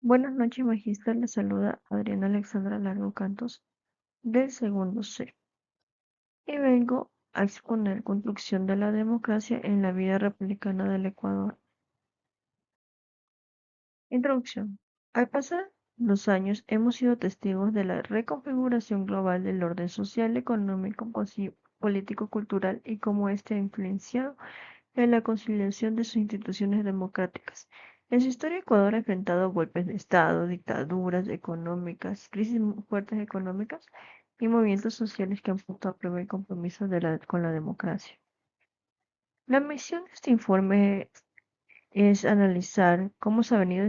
Buenas noches, magíster. Le saluda Adriana Alexandra Largo Cantos del segundo C. Y vengo a exponer construcción de la democracia en la vida republicana del Ecuador. Introducción. Al pasar los años hemos sido testigos de la reconfiguración global del orden social, económico, político, cultural y cómo éste ha influenciado en la conciliación de sus instituciones democráticas. En su historia, Ecuador ha enfrentado golpes de Estado, dictaduras económicas, crisis muy fuertes económicas y movimientos sociales que han puesto a prueba el compromiso con la democracia. La misión de este informe es analizar cómo se ha venido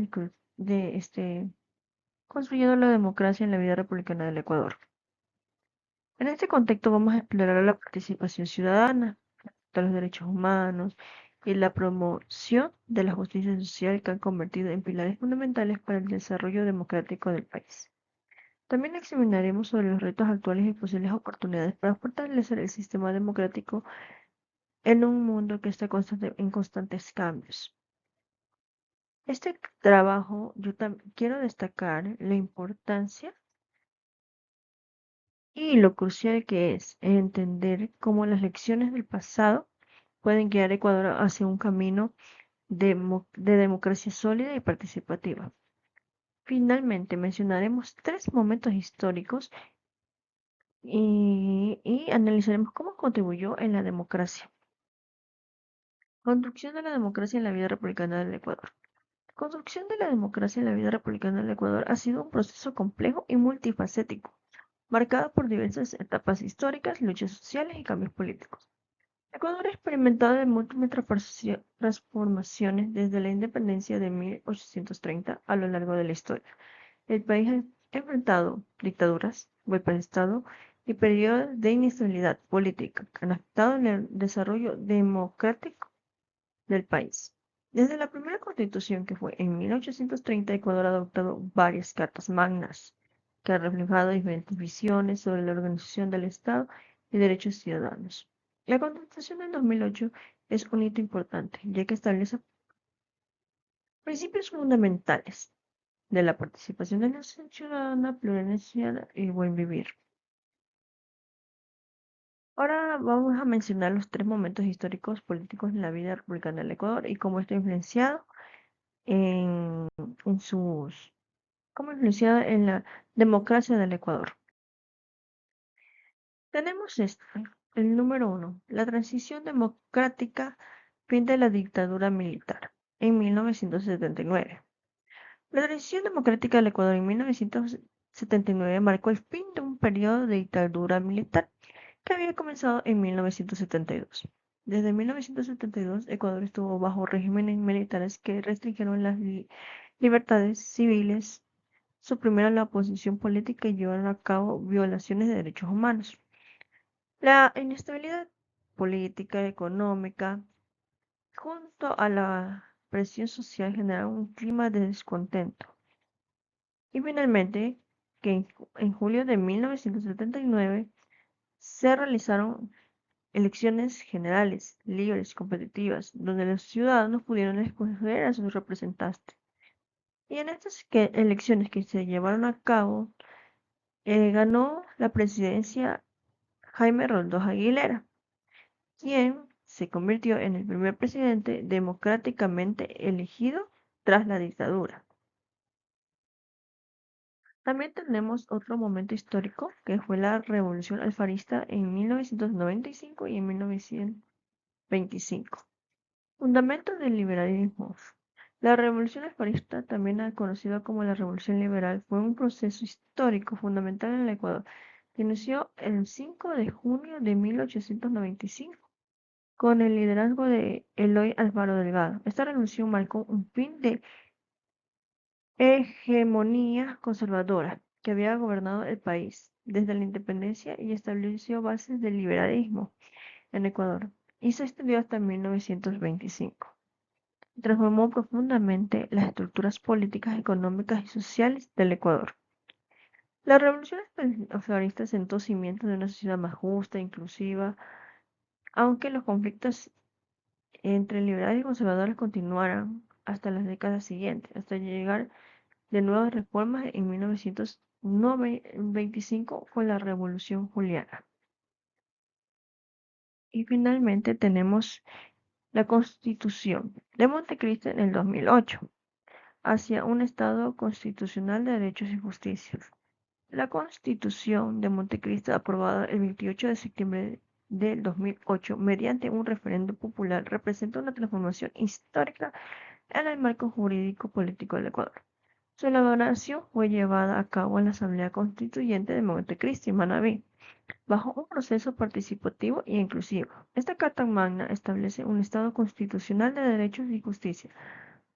construyendo la democracia en la vida republicana del Ecuador. En este contexto vamos a explorar la participación ciudadana, de los derechos humanos y la promoción de la justicia social que han convertido en pilares fundamentales para el desarrollo democrático del país. También examinaremos sobre los retos actuales y posibles oportunidades para fortalecer el sistema democrático en un mundo que está en constantes cambios. Este trabajo yo quiero destacar la importancia y lo crucial que es entender cómo las lecciones del pasado pueden guiar a Ecuador hacia un camino de democracia sólida y participativa. Finalmente, mencionaremos tres momentos históricos y analizaremos cómo contribuyó en la democracia. Construcción de la democracia en la vida republicana del Ecuador. La construcción de la democracia en la vida republicana del Ecuador ha sido un proceso complejo y multifacético, marcado por diversas etapas históricas, luchas sociales y cambios políticos. Ecuador ha experimentado de múltiples transformaciones desde la independencia de 1830 a lo largo de la historia. El país ha enfrentado dictaduras, golpes de Estado y periodos de inestabilidad política que han afectado en el desarrollo democrático del país. Desde la primera constitución, que fue en 1830, Ecuador ha adoptado varias cartas magnas que han reflejado diferentes visiones sobre la organización del Estado y derechos ciudadanos. La Constitución del 2008 es un hito importante, ya que establece principios fundamentales de la participación de la ciudadana, pluralidad y buen vivir. Ahora vamos a mencionar los tres momentos históricos políticos en la vida republicana del Ecuador y cómo esto ha influenciado en, en sus, cómo ha influenciado en la democracia del Ecuador. Tenemos el número uno, la transición democrática, fin de la dictadura militar, en 1979. La transición democrática del Ecuador en 1979 marcó el fin de un periodo de dictadura militar que había comenzado en 1972. Desde 1972, Ecuador estuvo bajo regímenes militares que restringieron las libertades civiles, suprimieron la oposición política y llevaron a cabo violaciones de derechos humanos. La inestabilidad política, económica, junto a la presión social generaron un clima de descontento. Y finalmente, que en julio de 1979 se realizaron elecciones generales, libres, competitivas, donde los ciudadanos pudieron escoger a sus representantes. Y en estas elecciones que se llevaron a cabo, ganó la presidencia Jaime Roldós Aguilera, quien se convirtió en el primer presidente democráticamente elegido tras la dictadura. También tenemos otro momento histórico que fue la Revolución Alfarista en 1995 y en 1925. Fundamentos del liberalismo. La Revolución Alfarista, también conocida como la Revolución Liberal, fue un proceso histórico fundamental en el Ecuador que inició el 5 de junio de 1895 con el liderazgo de Eloy Alfaro Delgado. Esta revolución marcó un fin de hegemonía conservadora que había gobernado el país desde la independencia y estableció bases del liberalismo en Ecuador y se extendió hasta 1925. Transformó profundamente las estructuras políticas, económicas y sociales del Ecuador. La revolución alfarista sentó cimientos de una sociedad más justa e inclusiva, aunque los conflictos entre liberales y conservadores continuaran hasta las décadas siguientes, hasta llegar de nuevas reformas en 1925 con la Revolución Juliana. Y finalmente tenemos la Constitución de Montecristo en el 2008, hacia un Estado constitucional de derechos y justicia. La Constitución de Montecristo, aprobada el 28 de septiembre del 2008 mediante un referendo popular, representa una transformación histórica en el marco jurídico político del Ecuador. Su elaboración fue llevada a cabo en la Asamblea Constituyente de Montecristi, Manabí, bajo un proceso participativo e inclusivo. Esta Carta Magna establece un Estado constitucional de derechos y justicia,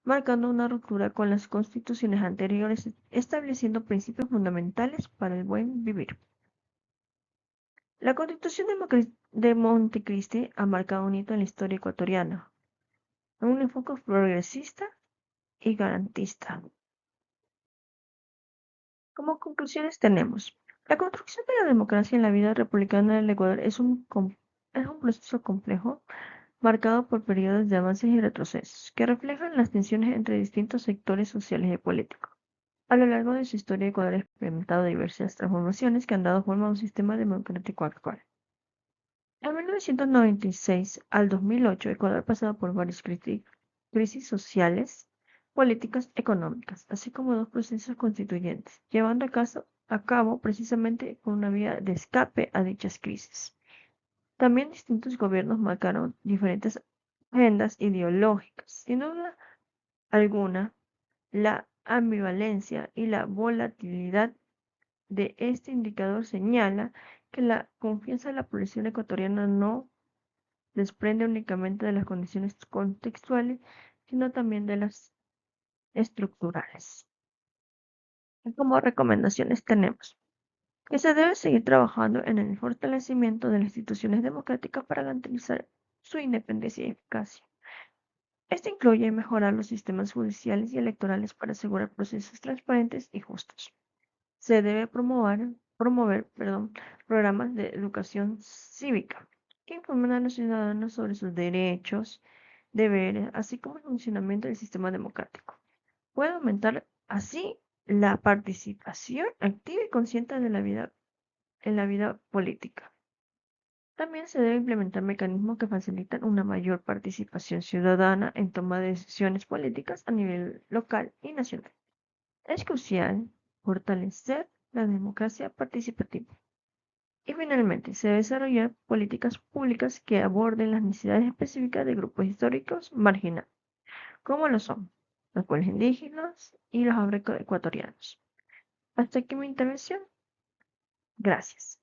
marcando una ruptura con las constituciones anteriores, estableciendo principios fundamentales para el buen vivir. La Constitución de Montecristi ha marcado un hito en la historia ecuatoriana, un enfoque progresista y garantista. Como conclusiones tenemos, la construcción de la democracia en la vida republicana del Ecuador es un proceso complejo, marcado por periodos de avances y retrocesos, que reflejan las tensiones entre distintos sectores sociales y políticos. A lo largo de su historia, Ecuador ha experimentado diversas transformaciones que han dado forma a un sistema democrático actual. En 1996 al 2008, Ecuador ha pasado por varias crisis sociales, políticas, económicas, así como dos procesos constituyentes, llevando a cabo precisamente una vía de escape a dichas crisis. También distintos gobiernos marcaron diferentes agendas ideológicas. Sin duda alguna, la ambivalencia y la volatilidad de este indicador señala que la confianza de la población ecuatoriana no desprende únicamente de las condiciones contextuales, sino también de las estructurales. Y como recomendaciones tenemos que se debe seguir trabajando en el fortalecimiento de las instituciones democráticas para garantizar su independencia y eficacia. Esto incluye mejorar los sistemas judiciales y electorales para asegurar procesos transparentes y justos. Se debe promover programas de educación cívica que informen a los ciudadanos sobre sus derechos, deberes, así como el funcionamiento del sistema democrático. Puede aumentar así la participación activa y consciente de en la vida política. También se debe implementar mecanismos que facilitan una mayor participación ciudadana en toma de decisiones políticas a nivel local y nacional. Es crucial fortalecer la democracia participativa. Y finalmente, se debe desarrollar políticas públicas que aborden las necesidades específicas de grupos históricos marginales, como lo son los pueblos indígenas y los afroecuatorianos. Hasta aquí mi intervención. Gracias.